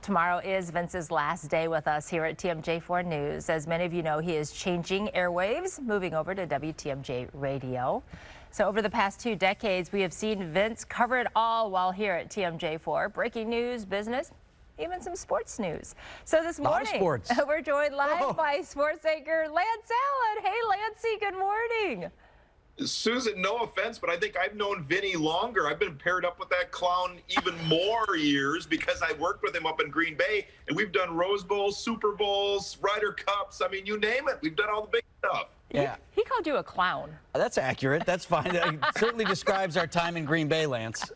Tomorrow is Vince's last day with us here at TMJ4 News. As many of you know, he is changing airwaves, moving over to WTMJ Radio. So over the past 2 decades, we have seen Vince cover it all while here at TMJ4. Breaking news, business, even some sports news. So this morning, we're joined live by sports anchor Lance Allan. Hey, Lancey, good morning. Susan, no offense, but I think I've known Vinny longer. I've been paired up with that clown even more years because I worked with him up in Green Bay, and we've done Rose Bowls, Super Bowls, Ryder Cups. I mean, you name it. We've done all the big stuff. Yeah. He called you a clown. That's accurate. That's fine. It certainly describes our time in Green Bay, Lance.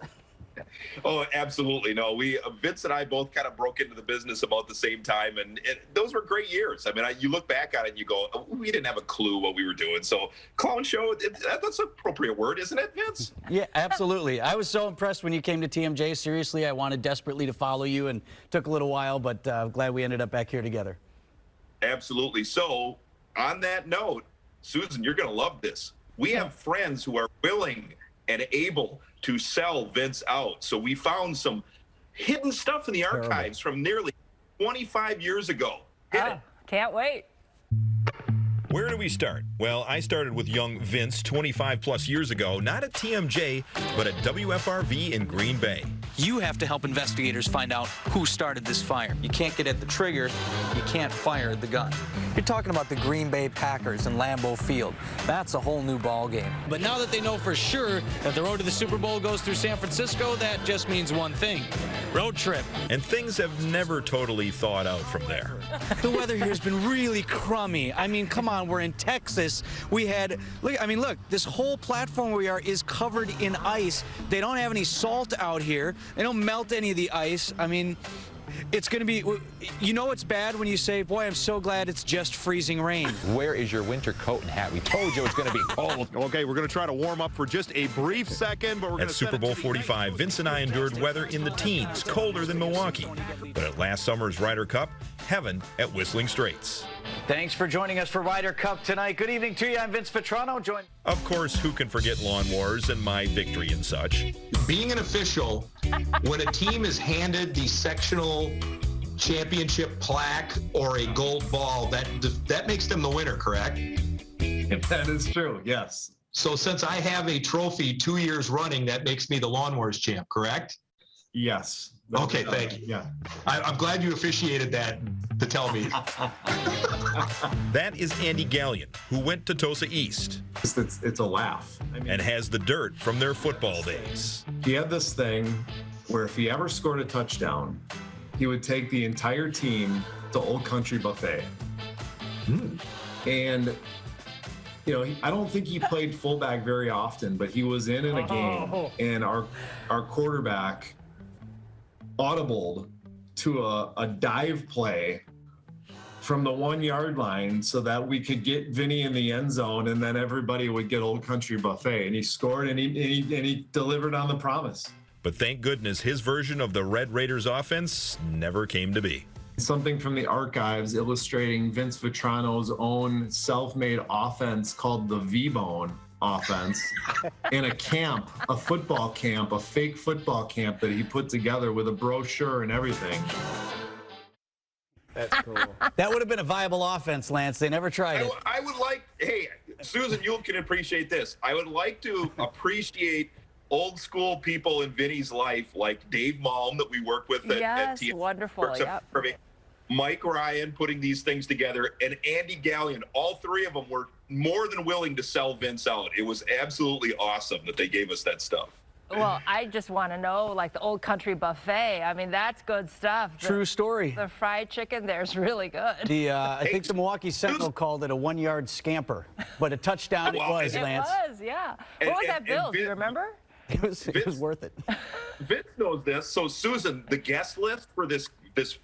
Oh, absolutely. No, Vince and I both kind of broke into the business about the same time, and those were great years. I mean, you look back on it and you go, oh, we didn't have a clue what we were doing. So clown show, that's an appropriate word, isn't it, Vince? Yeah, absolutely. I was so impressed when you came to TMJ. Seriously, I wanted desperately to follow you, and took a little while, but glad we ended up back here together. Absolutely. So on that note, Susan, you're going to love this. We have friends who are willing and able to sell Vince out. So we found some hidden stuff in the archives from nearly 25 years ago. Can't wait. Where do we start? Well, I started with young Vince 25 plus years ago, not at TMJ, but at WFRV in Green Bay. You have to help investigators find out who started this fire. You can't get at the trigger, you can't fire the gun. You're talking about the Green Bay Packers and Lambeau Field. That's a whole new ball game. But now that they know for sure that the road to the Super Bowl goes through San Francisco, that just means one thing: road trip. And things have never totally thawed out from there. The weather here has been really crummy. I mean, come on, we're in Texas. We had, look, this whole platform where we are is covered in ice. They don't have any salt out here. They don't melt any of the ice. I mean, it's going to be, you know, it's bad when you say, boy, I'm so glad it's just freezing rain. Where is your winter coat and hat? We told you it's going to be cold. Okay, we're going to try to warm up for just a brief second, but we're going to At Super Bowl 45, Vince and I endured weather in the teens, colder than Milwaukee. But at last summer's Ryder Cup, heaven at Whistling Straits. Thanks for joining us for Ryder Cup tonight. Good evening to you. I'm Vince Vitrano. Of course, who can forget lawn wars and my victory and such? Being an official, when a team is handed the sectional championship plaque or a gold ball, that makes them the winner, correct? That is true, yes. So since I have a trophy 2 years running, that makes me the Lawn Wars champ, correct? Yes. Okay, thank you. Yeah. I'm glad you officiated that to tell me. That is Andy Gallion, who went to Tosa East. It's a laugh. I mean, and has the dirt from their football days. He had this thing where if he ever scored a touchdown, he would take the entire team to Old Country Buffet. And, you know, I don't think he played fullback very often, but he was in a game, and our quarterback audibled to a dive play from the 1 yard line so that we could get Vinny in the end zone, and then everybody would get Old Country Buffet. And he scored, and he delivered on the promise. But thank goodness his version of the Red Raiders offense never came to be. Something from the archives illustrating Vince Vitrano's own self-made offense called the V-Bone offense in a camp, a football camp, a fake football camp that he put together with a brochure and everything. That's cool. That would have been a viable offense, Lance. They never tried it. I would like, hey, Susan, you can appreciate this. I would like to appreciate old school people in Vinny's life, like Dave Malm that we work with at TM. Wonderful. Yep. Mike Ryan putting these things together, and Andy Gallion. All three of them were more than willing to sell Vince out. It was absolutely awesome that they gave us that stuff. Well, I just want to know, like the Old Country Buffet. I mean, that's good stuff. True story. The fried chicken there's really good. I think the Milwaukee Sentinel called it a 1 yard scamper, but a touchdown it was, Lance. It was, yeah. What was that bill? Do you remember? It was worth it. Vince knows this. So, Susan, the guest list for this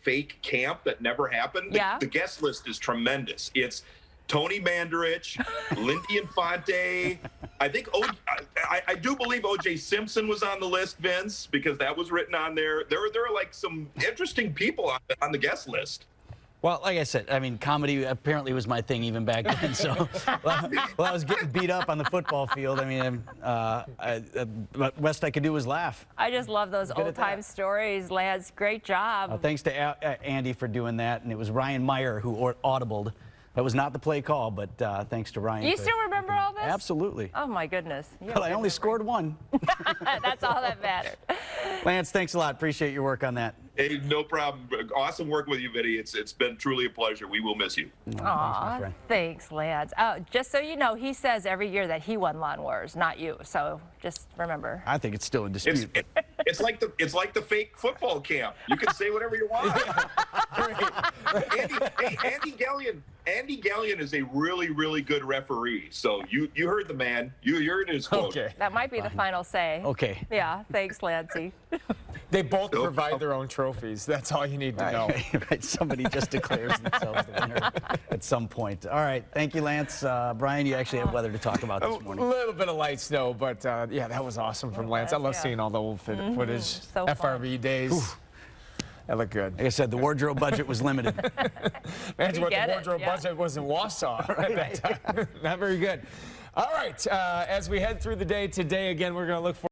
fake camp that never happened, the guest list is tremendous. It's Tony Mandarich, Lindy Infante. I think I do believe O.J. Simpson was on the list, Vince, because that was written on there. There are like some interesting people on the guest list. Well, like I said, I mean, comedy apparently was my thing even back then. So while I was getting beat up on the football field, I mean, what best I could do was laugh. I just love those old-time stories, Lance. Great job. Thanks to Andy for doing that. And it was Ryan Meyer who audibled. That was not the play call, but thanks to Ryan. You still remember all this? Absolutely. Oh, my goodness. But I only scored one. That's all that mattered. Lance, thanks a lot. Appreciate your work on that. Hey, no problem. Awesome work with you, Vinny. It's been truly a pleasure. We will miss you. Aw, thanks, Lance. Just so you know, he says every year that he won lawnmowers, not you. So just remember. I think it's still in dispute. It's like the fake football camp. You can say whatever you want. Andy Gallion is a really, really good referee. So you heard the man. You heard his quote. Okay. That might be the final say. Okay. Yeah. Thanks, Lancey. They both provide their own trophies. That's all you need to know. Right. Somebody just declares themselves the winner at some point. All right. Thank you, Lance. Brian, you actually have weather to talk about this morning. A little bit of light snow, but yeah, that was awesome from Lance. I love seeing all the old footage. So FRV days. Ooh. That looked good. Like I said, the wardrobe budget was limited. Imagine what the wardrobe budget was in Wausau at that time. Not very good. All right, as we head through the day today, again, we're going to look for